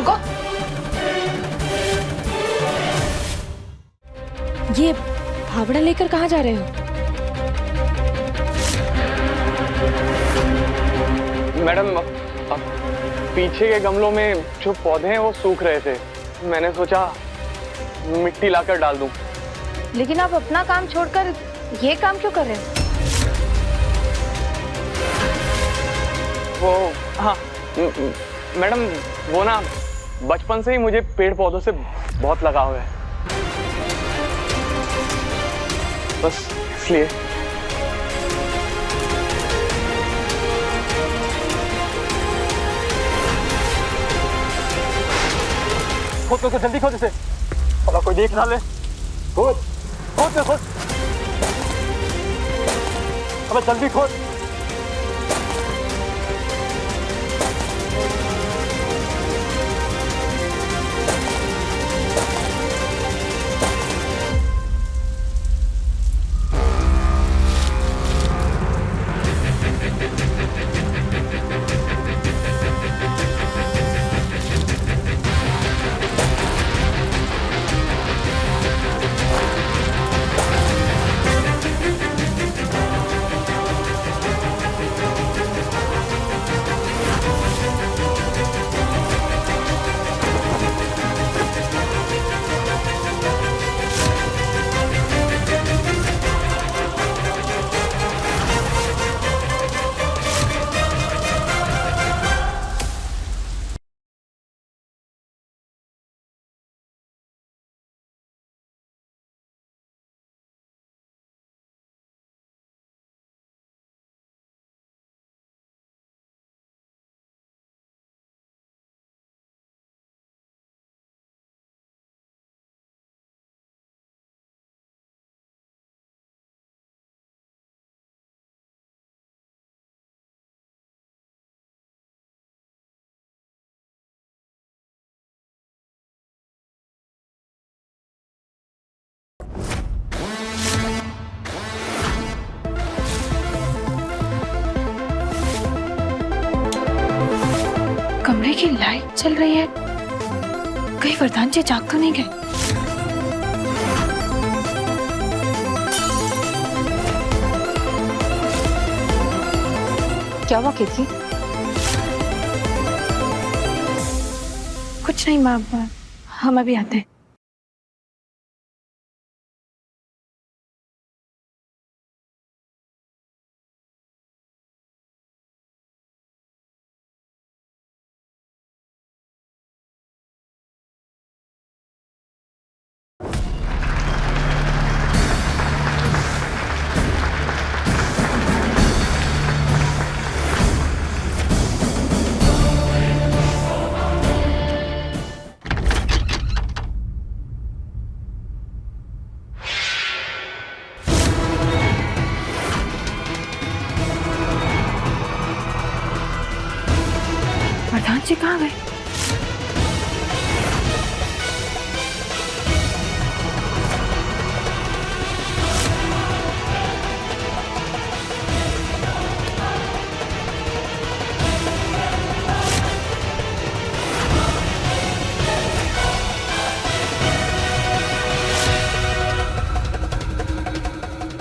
रुको। ये फावड़ा लेकर कहाँ जा रहे हो? मैडम, पीछे के गमलों में जो पौधे हैं वो सूख रहे थे, मैंने सोचा मिट्टी लाकर डाल दूं। लेकिन आप अपना काम छोड़कर ये काम क्यों कर रहे हो? वो हाँ मैडम, वो ना बचपन से ही मुझे पेड़ पौधों से बहुत लगाव है, बस इसलिए। खोद को जल्दी खोद इसे, अगर कोई देख ना ले। खोद खोद खोद, अबे जल्दी खोद। कमरे की लाइट चल रही है, कहीं वरदान जी जाग तो नहीं गए? क्या हुआ केतकी? कुछ नहीं माँ, हम अभी आते हैं। वरदान जी कहाँ गए?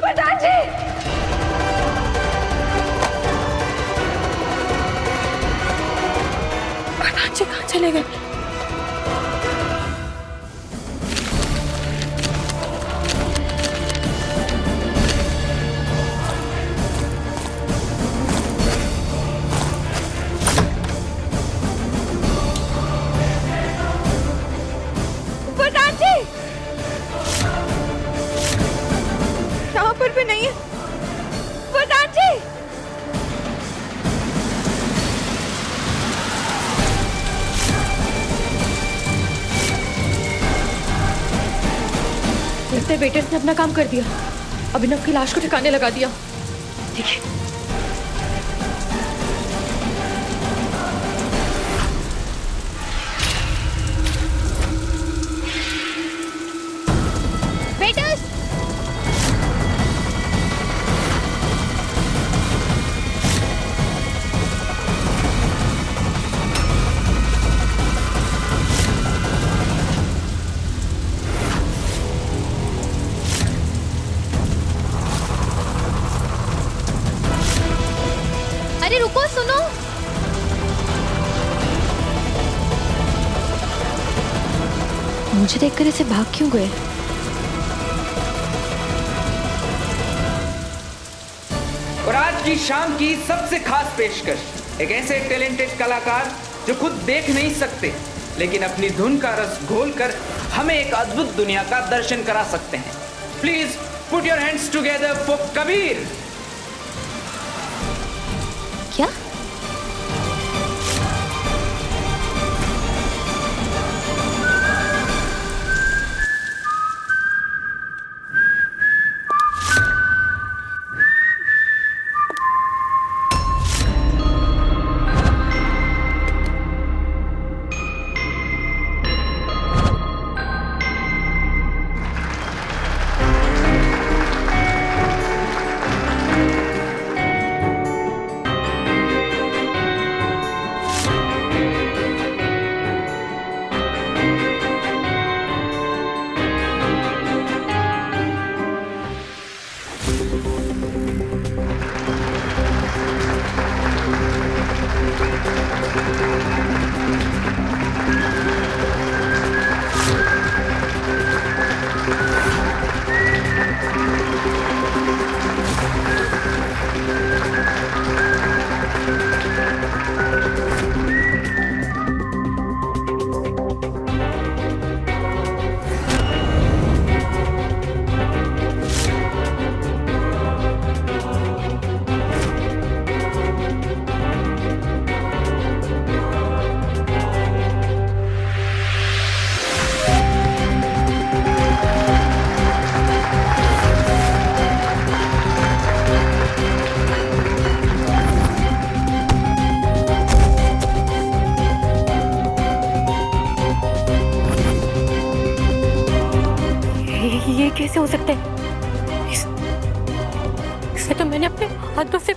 वरदान जी! वरदान जी कहाँ चले गए? वरदान जी! यहाँ पर भी नहीं है। वरदान जी! लगता है वेटर्स ने अपना काम कर दिया, अभिनव की लाश को ठिकाने लगा दिया। देखिए, वेटर्स! मुझे देखकर ऐसे भाग क्यों गए? और आज की शाम की सबसे खास पेशकश, एक ऐसे टैलेंटेड कलाकार जो खुद देख नहीं सकते लेकिन अपनी धुन का रस घोलकर हमें एक अद्भुत दुनिया का दर्शन करा सकते हैं। Please put your hands together for Kabir. क्या? ये कैसे हो सकता है? इसे तो मैंने अपने हाथों से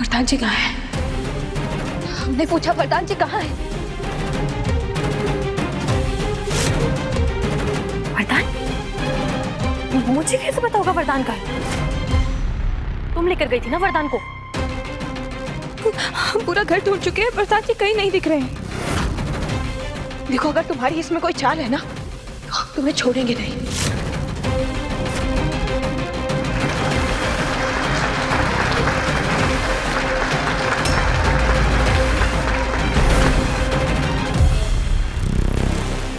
वरदान जी कहाँ है? हमने पूछा वरदान जी कहाँ है? वरदान? मुझे कैसे पता होगा वरदान का है? तुम लेकर गई थी ना वरदान को? हम पूरा घर ढूंढ चुके हैं, वरदान जी कहीं नहीं दिख रहे हैं। देखो, अगर तुम्हारी इसमें कोई चाल है ना, तो हम तुम्हें छोड़ेंगे नहीं।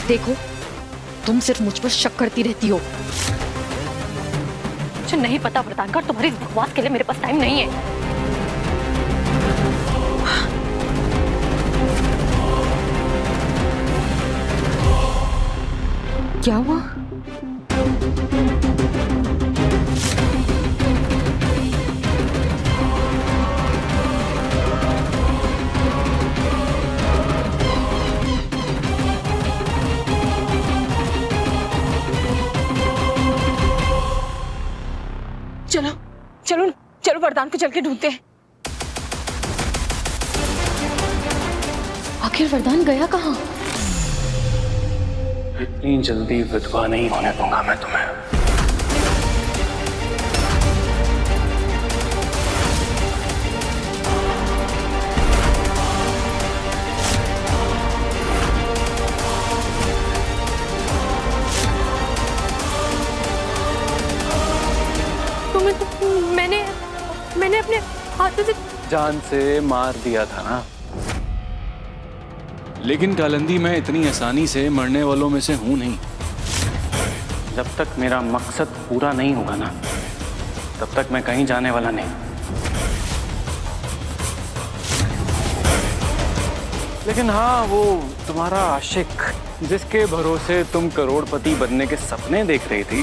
देखो, तुम सिर्फ मुझ पर शक करती रहती हो। मुझे नहीं पता वरदान का, तुम्हारी बकवास के लिए मेरे पास टाइम नहीं है। क्या हुआ? चलो चलो चलो, वरदान को चल के ढूंढते हैं। आखिर वरदान गया कहाँ? इतनी जल्दी विधवा नहीं होने दूंगा मैं तुम्हें। मैंने अपने हाथों से जान से मार दिया था ना। लेकिन कालिंदी, मैं इतनी आसानी से मरने वालों में से हूं नहीं। जब तक मेरा मकसद पूरा नहीं होगा ना, तब तक मैं कहीं जाने वाला नहीं। लेकिन हाँ, वो तुम्हारा आशिक जिसके भरोसे तुम करोड़पति बनने के सपने देख रही थी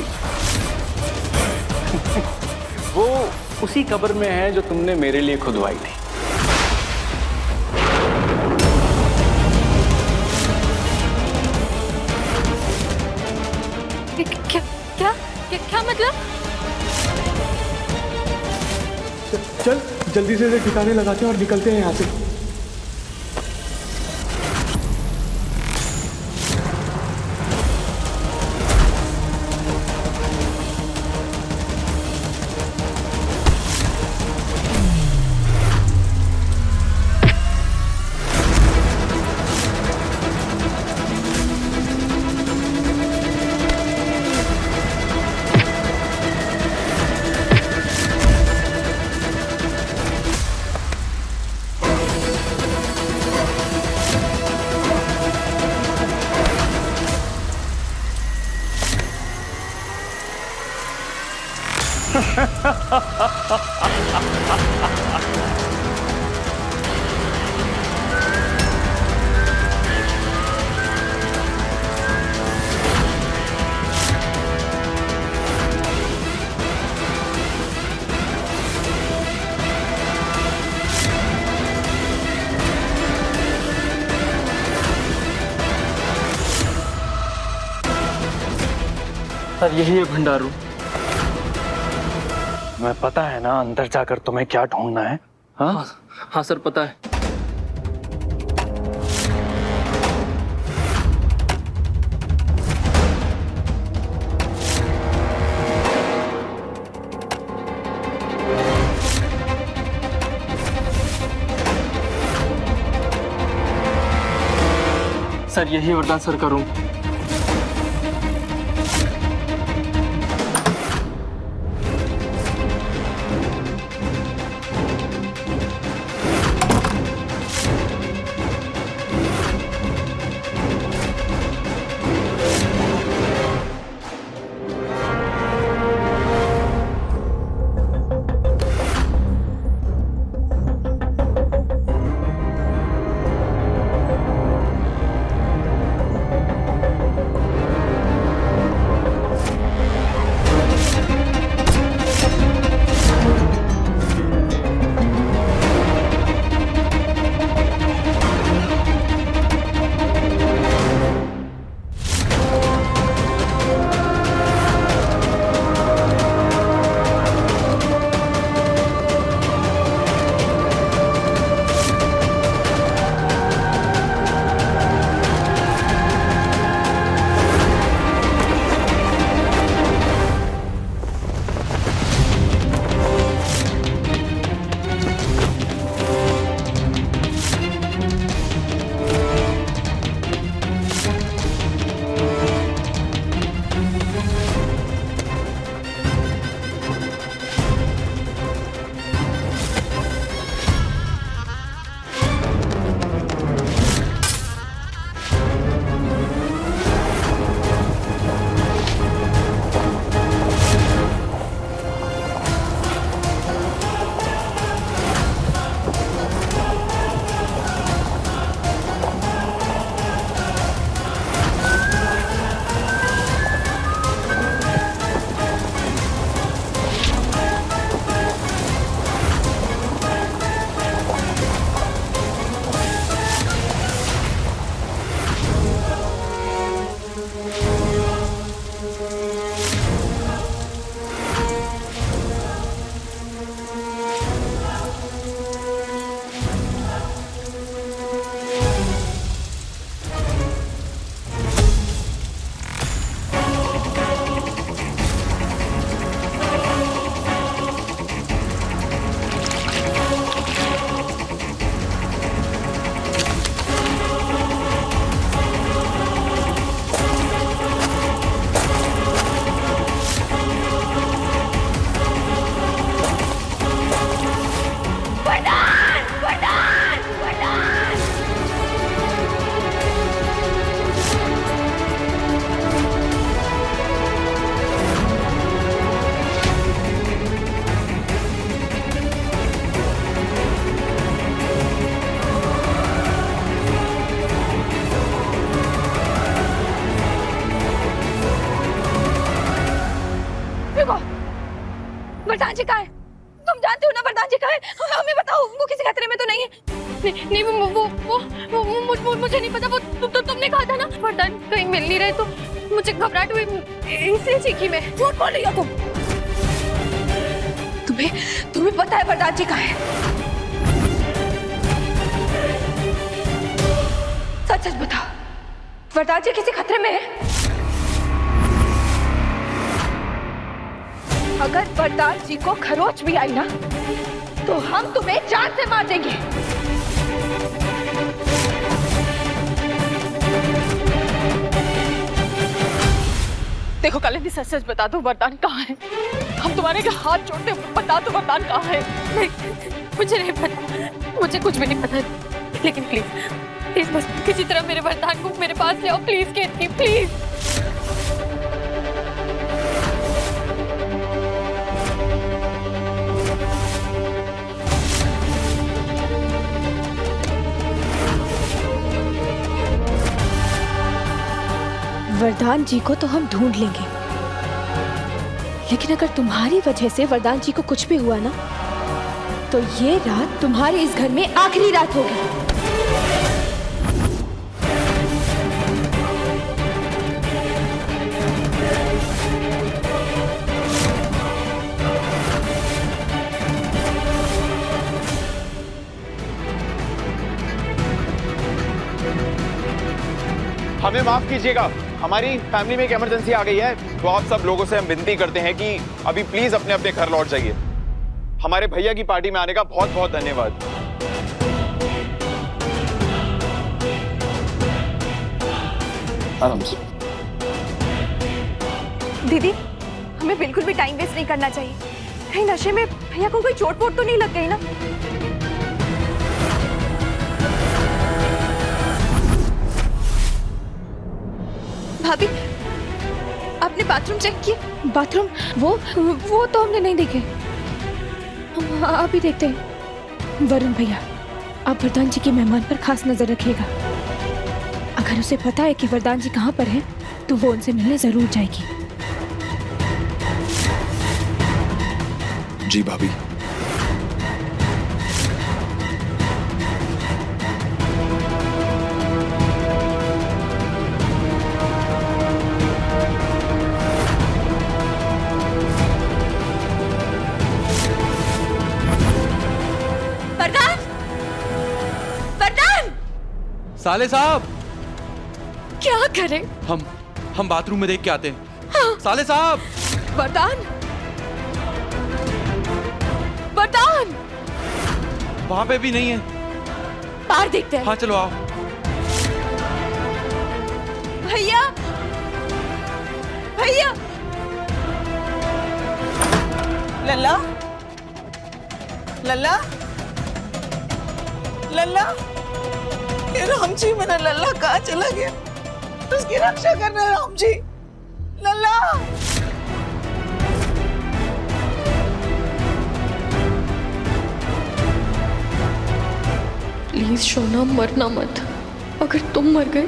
वो उसी कब्र में है जो तुमने मेरे लिए खुदवाई थी। क्या क्या क्या, क्या मतलब? चल जल्दी से इसे ठिकाने लगाते हैं और निकलते हैं यहाँ से। सर यही है भंडार रूम। मैं पता है ना अंदर जाकर तुम्हें क्या ढूंढना है। हाँ हाँ सर पता है। सर यही वरदान सर का रूम। वरदान जी कहाँ है? तुम जानते हो ना वरदान जी कहाँ है? हमें बताओ, वो किसी खतरे में तो नहीं है? नहीं वो मुझे नहीं पता। वो तुमने कहा था ना वरदान कहीं मिल नहीं रहे, तो मुझे घबराहट हुई इसलिए चीखी मैं। झूठ बोल रही हो तुम। तुम्हें पता है वरदान जी कहाँ है? सच सच बताओ, वरदान जी किसी खतरे में है? अगर वरदान जी को खरोच भी आई ना, तो हम तुम्हें जान से मार देंगे। देखो कालिंदी, सच सच बता दो वरदान कहाँ है। हम तुम्हारे हाथ जोड़ते हैं, बता दो वरदान कहाँ है। मुझे नहीं पता, मुझे कुछ भी नहीं पता, लेकिन प्लीज बस किसी तरह मेरे वरदान को मेरे पास ले आओ प्लीज केतकी, प्लीज। वरदान जी को तो हम ढूंढ लेंगे, लेकिन अगर तुम्हारी वजह से वरदान जी को कुछ भी हुआ ना, तो ये रात तुम्हारे इस घर में आखिरी रात होगी। हमें माफ कीजिएगा, हमारी फैमिली में एक इमरजेंसी आ गई है, तो आप सब लोगों से हम विनती करते हैं कि अभी प्लीज अपने अपने घर लौट जाइए। हमारे भैया की पार्टी में आने का बहुत बहुत धन्यवाद। आराम से। दीदी, हमें बिल्कुल भी टाइम वेस्ट नहीं करना चाहिए। कहीं नशे में भैया को कोई चोट वोट तो नहीं लग गई ना? भाभी, आपने बाथरूम चेक किया? बाथरूम वो तो हमने नहीं देखे। हम अभी देखते हैं। वरुण भैया, आप वरदान जी के मेहमान पर खास नजर रखिएगा। अगर उसे पता है कि वरदान जी कहाँ पर हैं, तो वो उनसे मिलने जरूर जाएगी। जी भाभी। साले साहब, क्या करें? हम बाथरूम में देख के आते हैं। हाँ। साले साहब। वरदान, वरदान वहां पे भी नहीं है। बाहर देखते हैं। हाँ चलो आओ। भैया, भैया। लल्ला, लल्ला, लल्ला, ये राम जी, मेरा लल्ला कहाँ चला गया? उसकी रक्षा करना राम जी। लल्ला, प्लीज शोना, मरना मत। अगर तुम मर गए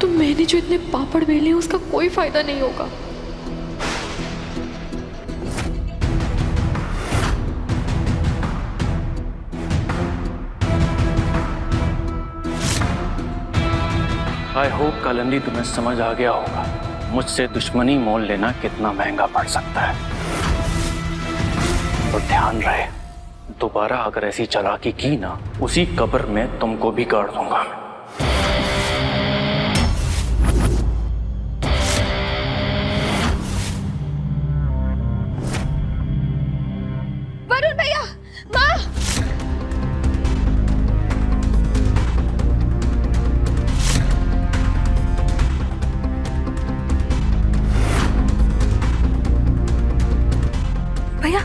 तो मैंने जो इतने पापड़ बेले हैं उसका कोई फायदा नहीं होगा। आई होप कालिंदी तुम्हें समझ आ गया होगा मुझसे दुश्मनी मोल लेना कितना महंगा पड़ सकता है। और ध्यान रहे, दोबारा अगर ऐसी चालाकी की ना, उसी कब्र में तुमको भी गाड़ दूंगा। वरुण भैया, माँ। भैया,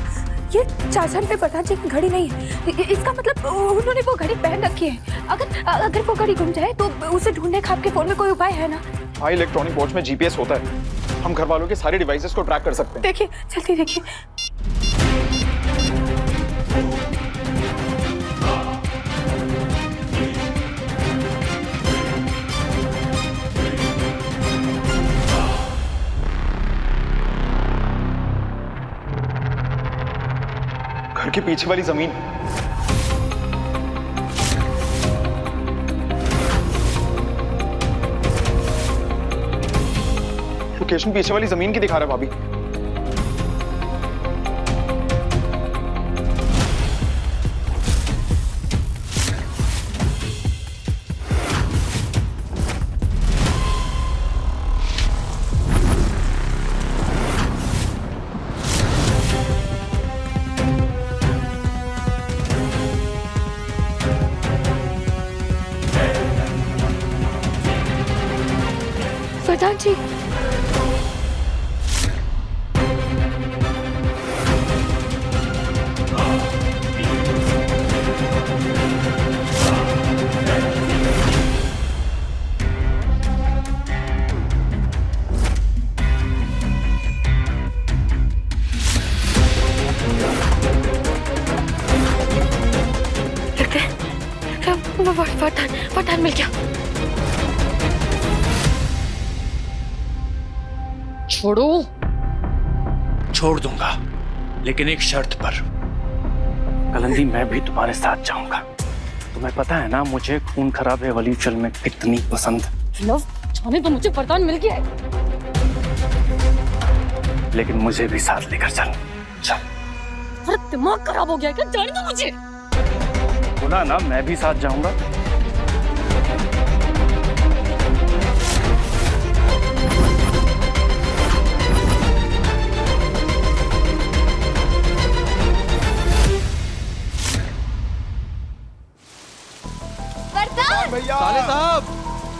ये चाचान पे प्रधान जी की घड़ी नहीं है। इसका मतलब उन्होंने वो घड़ी पहन रखी है। अगर वो घड़ी गुम जाए तो उसे ढूंढने का आपके फोन में कोई उपाय है ना? हाँ, इलेक्ट्रॉनिक वॉच में जीपीएस होता है। हम घर वालों के सारे डिवाइसेस को ट्रैक कर सकते हैं। देखिए, जल्दी देखिए। घर के पीछे वाली जमीन। लोकेशन पीछे वाली जमीन की दिखा रहा है भाभी। वरदान जी, लगता है वरदान मिल गया। छोड़ो। छोड़ दूंगा, लेकिन एक शर्त पर। कलंदी, मैं भी तुम्हारे साथ जाऊंगा। तुम्हें पता है ना मुझे खून खराबे वाली फिल्में कितनी पसंद। लव, जाने तो मुझे वरदान मिल गया है। लेकिन मुझे भी साथ लेकर चल। चल। अरे दिमाग खराब हो गया क्या? जाने दो मुझे। बोला ना मैं भी साथ जाऊंगा। भैया साले साहब,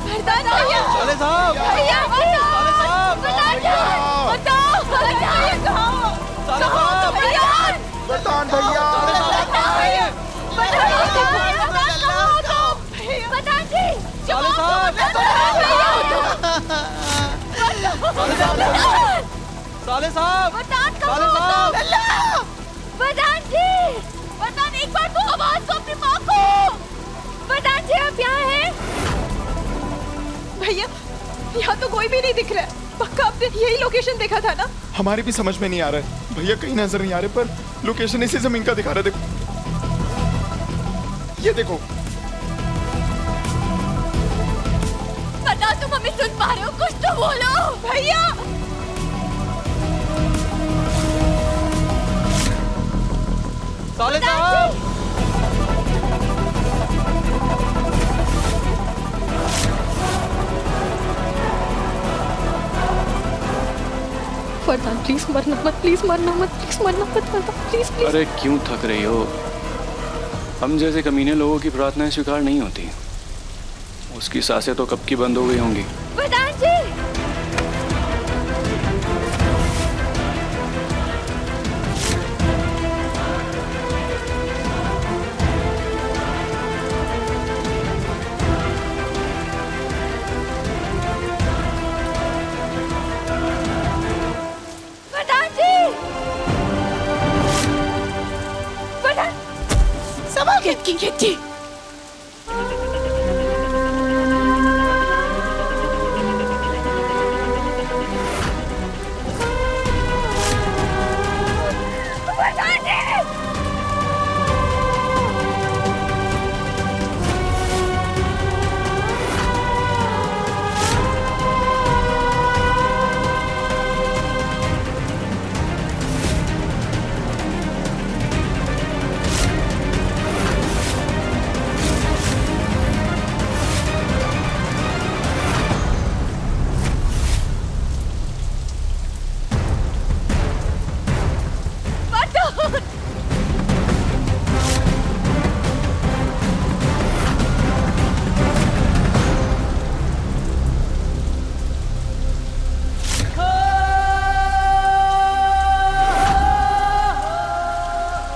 वरदान भैया, साले साहब, भैया, साले साहब, वरदान बताओ, भैया कहाँ? साले साहब, भैया, वरदान भैया, वरदान जी, साले साहब, साले साहब, साले साहब, वरदान जी, वरदान एक बार तो आवाज दो अपनी माँ को। वरदान जी आप यहाँ हैं? भैया यहाँ तो कोई भी नहीं दिख रहा है। पक्का आपने यही लोकेशन देखा था ना? हमारी भी समझ में नहीं आ रहा है भैया, कहीं नजर नहीं आ रहे, पर लोकेशन इसी जमीन का दिखा रहा है। देखो, ये देखो। वरदान तुम हमें सुन पा रहे हो? कुछ तो बोलो भैया। साले साहब, वरदान प्लीज मरना मत, प्लीज मरना मत, प्लीज मरना मत, वरदान प्लीज प्लीज। अरे क्यों थक रही हो? हम जैसे कमीने लोगों की प्रार्थनाएं स्वीकार नहीं होती। उसकी सांसें तो कब की बंद हो गई होंगी। वरदान जी, वरदान जी, वरदान संभाल के। वरदान जी,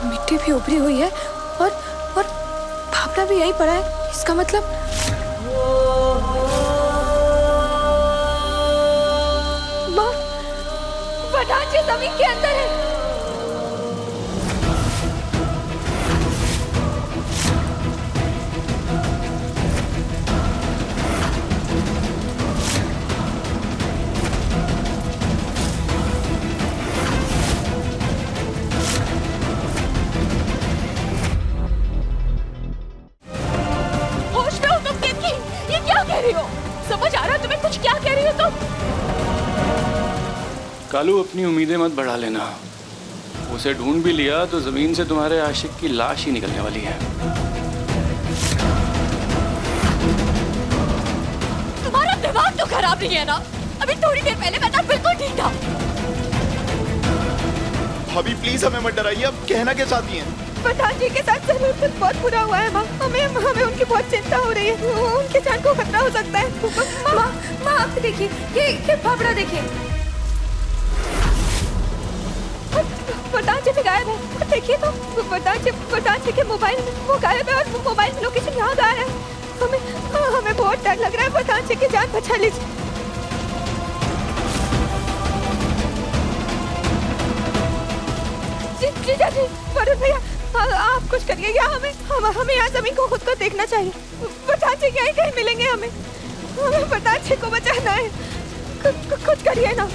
मिट्टी भी उभरी हुई है और भावना भी यहीं पड़ा है। इसका मतलब माँ, वरदान जी जमीन के अंदर है। कालू अपनी उम्मीदें मत बढ़ा लेना। उसे ढूंढ भी लिया तो जमीन से तुम्हारे आशिक की लाश ही निकलने वाली है। तुम्हारा दिमाग तो खराब नहीं है ना? अभी थोड़ी देर पहले मैं बिल्कुल ठीक था। भाभी प्लीज हमें मत डराइए, अब कहना क्या चाहती हैं? प्रधान जी के साथ जरूर कुछ बहुत बुरा हुआ है माँ। हमें उनकी बहुत चिंता हो रही है। उनकी जान को खतरा हो सकता है। माँ आप देखिए, ये फाफड़ा देखिए, प्रधान जी भी गायब है। देखिए तो प्रधान जी के मोबाइल वो गायब है और मोबाइल में लोकेशन यहाँ गायब है। हमें बहुत डर लग रहा है। प्रधान जी की जान बचा लीजिए। जीजा जी, वरुण भैया, आप कुछ करिए या हमें यहाँ जमीन को खुद को देखना चाहिए। प्रधान जी यहीं कहीं मिलेंगे हमें प्रधान जी को बचाना है। कुछ करिए ना।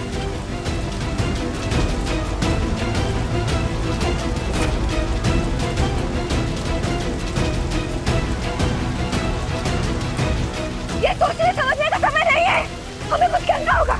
ये सोचने समझने का समय नहीं है, हमें कुछ करना होगा।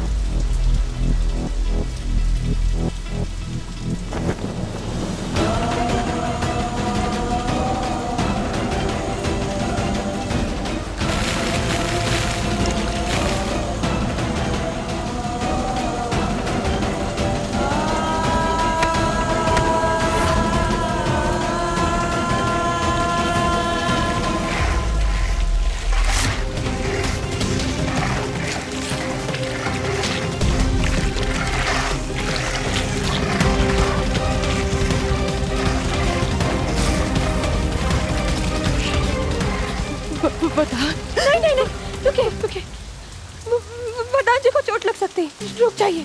नहीं, रुकिए। प्रधान जी को चोट लग सकती है, रुक जाइए।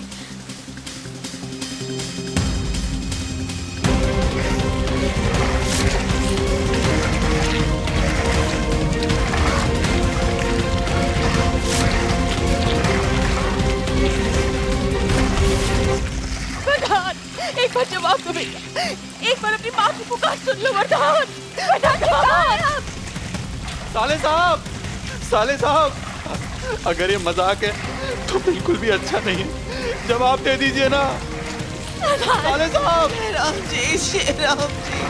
प्रधान, एक बार जवाब दो भैया, एक बार अपनी माँ की पुकार सुन लो। प्रधान कहाँ हैं आप? साले साहब, अगर ये मजाक है तो बिल्कुल भी अच्छा नहीं है। जवाब दे दीजिए ना साले साहब। राम जी, श्री राम जी।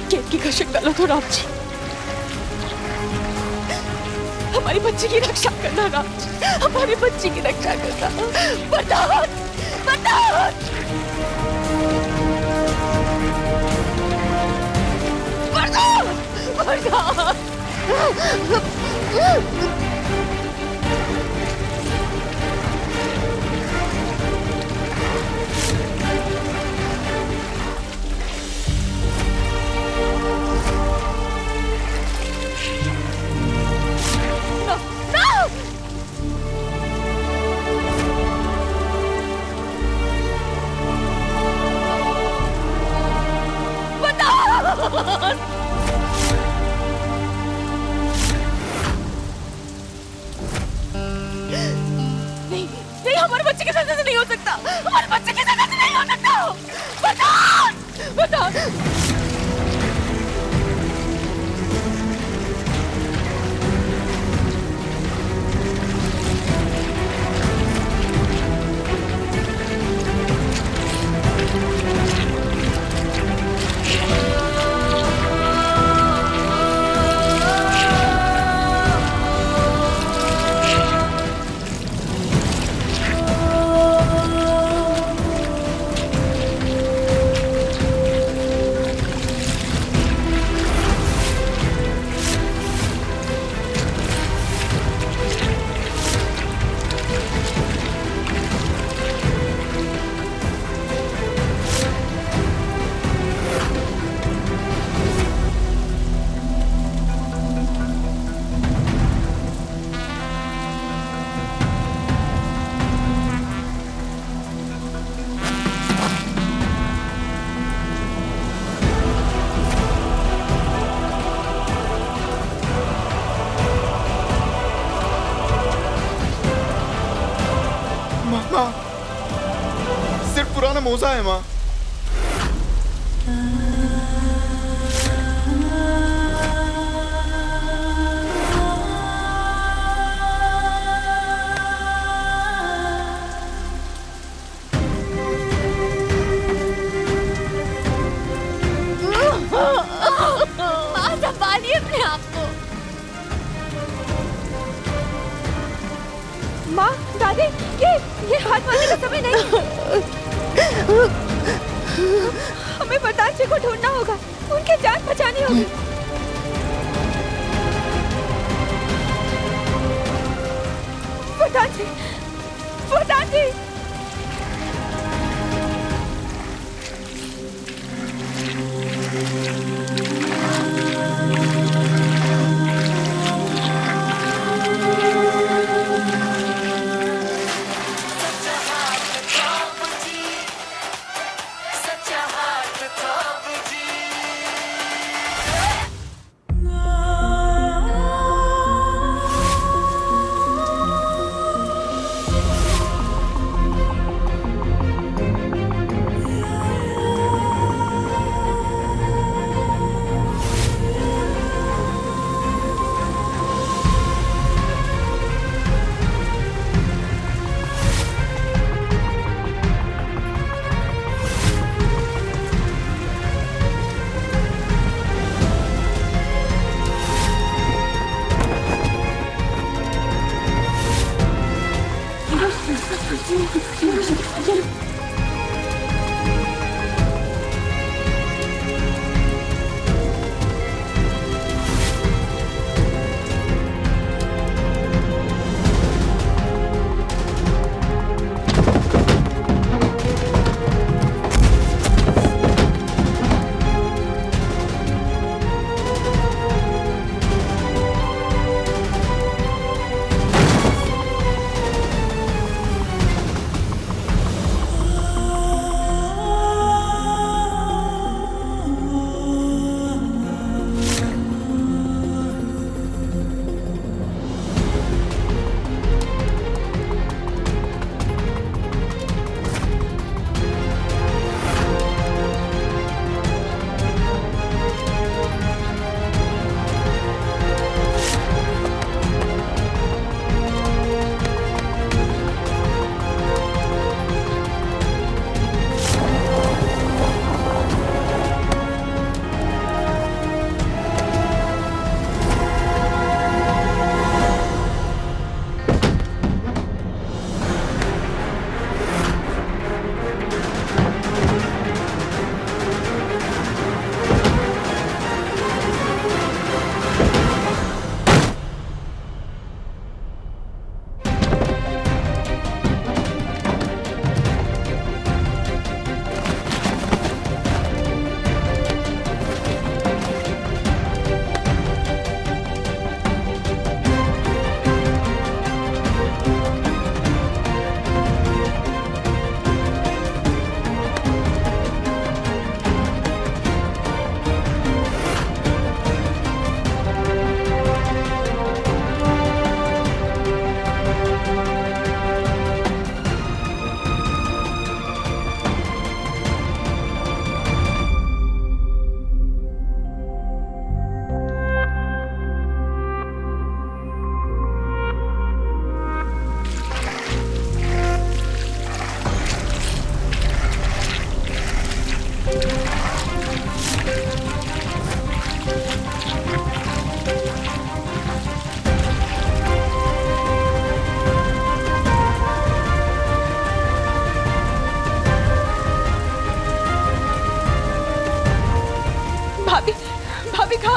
गेट की कशिश डालो तो राम जी, हमारी बच्ची की रक्षा करना राम जी, हमारी बच्ची की रक्षा करना। प्रधान नहीं, हमारे बच्चे के साथ ऐसे नहीं हो सकता। हमारे बच्चे के साथ ऐसे नहीं हो सकता। प्रधान सिर्फ पुराना मोजा है माँ। माँ, दादी, ये हाथ मारने का समय नहीं है। हमें वरदान जी को ढूंढना होगा, उनकी जान बचानी होगी। वरदान जी, वरदान जी।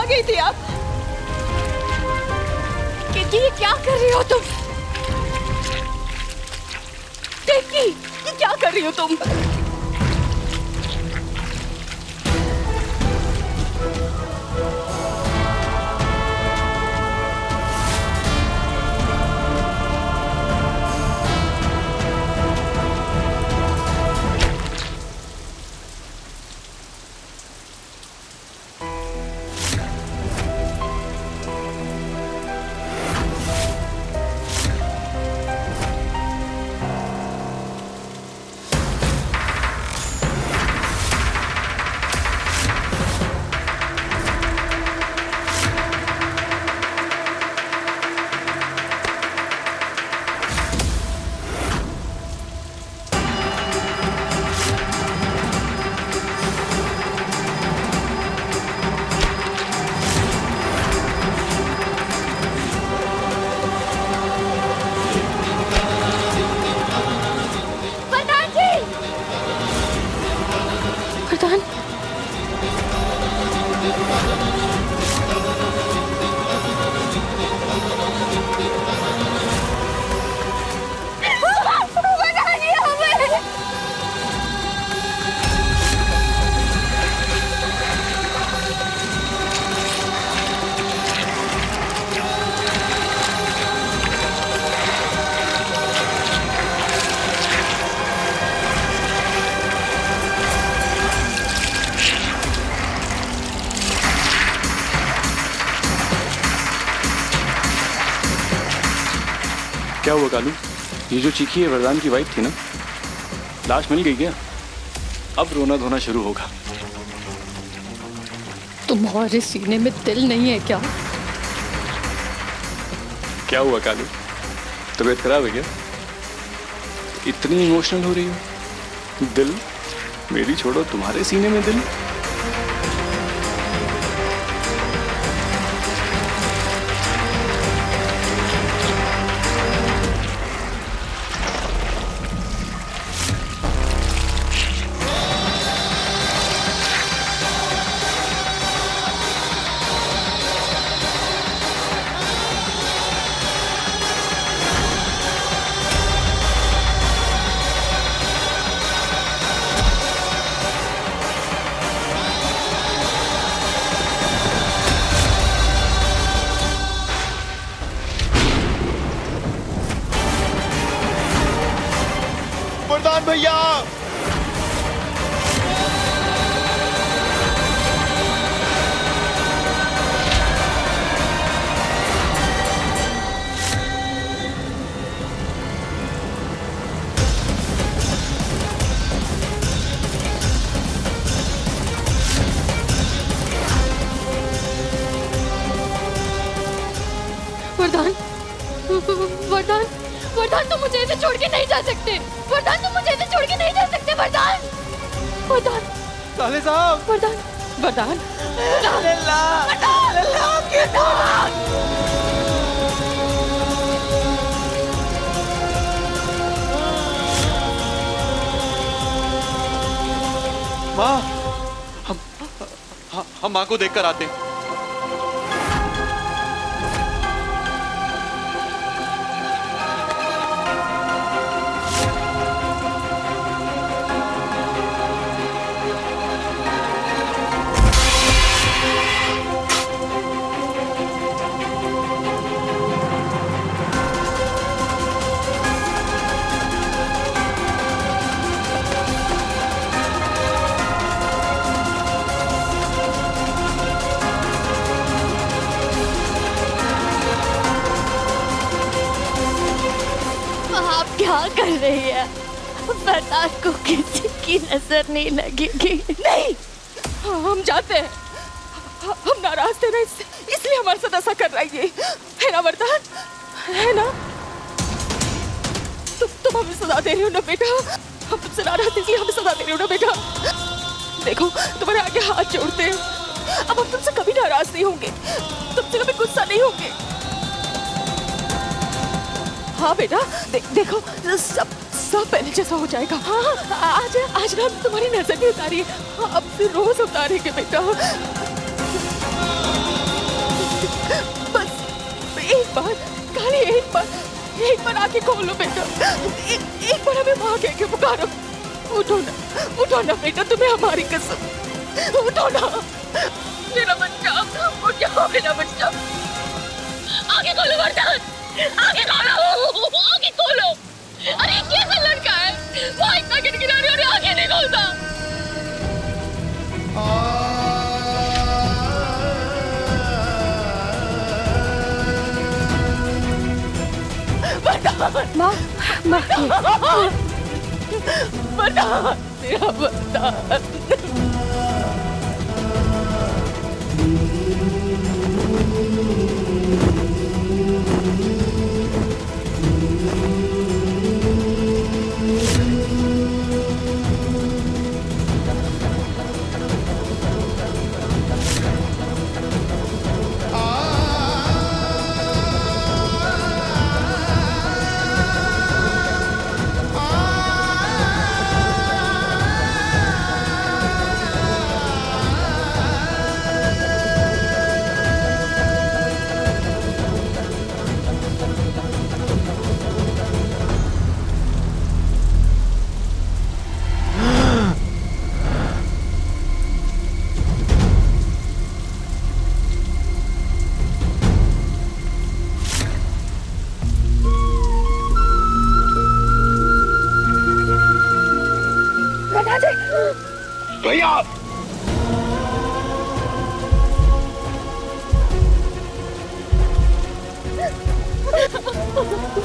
गई थी आप? ये क्या कर रही हो तुम? टेकी, ये क्या कर रही हो तुम? क्या हुआ कालू? ये जो चीखी है वरदान की वाइफ थी ना? लाश मिल गई क्या? अब रोना धोना शुरू होगा। तुम्हारे सीने में दिल नहीं है क्या? क्या हुआ कालू? तबीयत खराब है क्या? इतनी इमोशनल हो रही हो? दिल मेरी छोड़ो, तुम्हारे सीने में दिल। वरदान भैया, वरदान, वरदान, वरदान तुम मुझे ऐसे छोड़ के नहीं जा सकते। वरदान तुम मुझे ऐसे छोड़ के नहीं जा सकते। वरदान, वरदान, साले साहब, वरदान, वरदान, लल्ला, लल्ला, माँ, हम माँ को देखकर आते हैं। आप क्या कर रही है? वरदान को किसी की नजर नहीं लगेगी। नहीं, हम जाते हैं। हम नाराज थे ना, इसलिए हमारे साथ ऐसा कर रही है ना वरदान? है ना? तुम हमें सजा दे रही हो ना बेटा? हम तुमसे नाराज थे इसलिए हमें सजा दे रही हो ना बेटा? देखो तुम्हारे आगे हाथ जोड़ते हैं, अब हम तुमसे कभी नाराज नहीं होंगे, तुमसे कभी गुस्सा नहीं होंगे। हाँ बेटा, देखो सब पहले जैसा हो जाएगा। हाँ, आज ना तुम्हारी नजर नहीं उतारी है, अब से रोज उतारेंगे बेटा। बस एक बार, खाली एक बार आके खोलो बेटा। एक बार हमें माँ कह के पुकारो। उठो ना बेटा, तुम्हें हमारी कसम। उठो ना मेरा बच्चा, उठ जाओ मेरा बच्चा। आगे खोलो वरदान, आगे खोलो। अरे कैसा लड़का है वो, इतना गिड़गिड़ा रही और आगे नहीं खोलता। माँ, माँ, वरदान, मेरा वरदान।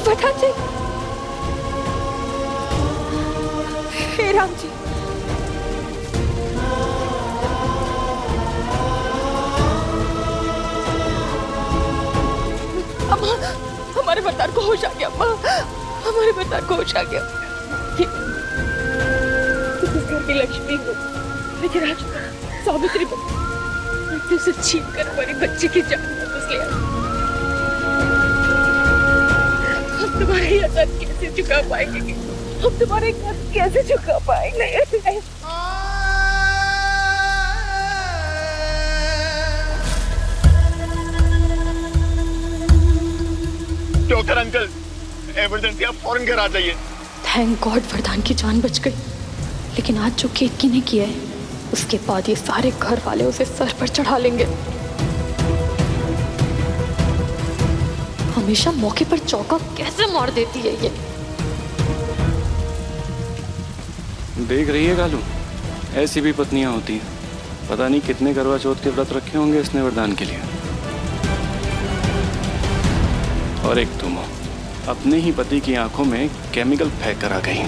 वरदान जी, हे राम जी, अम्मा, हमारे वरदान को होश आ गया अम्मा, हमारे वरदान को होश आ गया। ये तुम इस घर की लक्ष्मी हो, लेकिन आज सावित्री मृत्यु से छीन कर हमारी बच्ची की जान वापस ले आई। हम तुम्हारे ये कर्ज कैसे चुका पाएंगे? हम तुम्हारे कर्ज कैसे चुका पाएंगे? डॉक्टर अंकल, इमरजेंसी, आप फौरन घर आ जाइए। थैंक गॉड वरदान की जान बच गई। लेकिन आज जो केतकी ने किया है, उसके बाद ये सारे घर वाले उसे सर पर चढ़ा लेंगे। हमेशा मौके पर चौका कैसे मार देती है ये। देख रही है गालू, ऐसी भी पत्नियां होती हैं। पता नहीं कितने करवा चौथ के व्रत रखे होंगे इसने वरदान के लिए। और एक तुम हो, अपने ही पति की आंखों में केमिकल फेंक कर आ गई।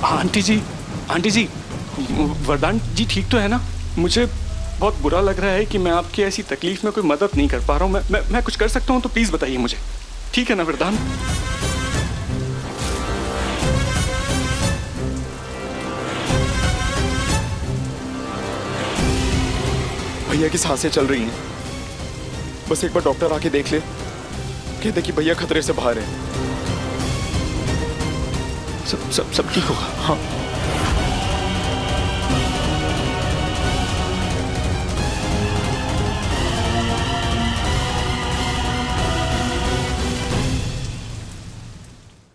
आंटी जी, वरदान जी ठीक तो है ना? मुझे बहुत बुरा लग रहा है कि मैं आपकी ऐसी तकलीफ में कोई मदद नहीं कर पा रहा हूँ। मैं कुछ कर सकता हूँ तो प्लीज बताइए मुझे, ठीक है ना वरदान? भैया की सांसें चल रही हैं। बस एक बार डॉक्टर आके देख ले, कहते कि भैया खतरे से बाहर है। सब ठीक होगा। हाँ।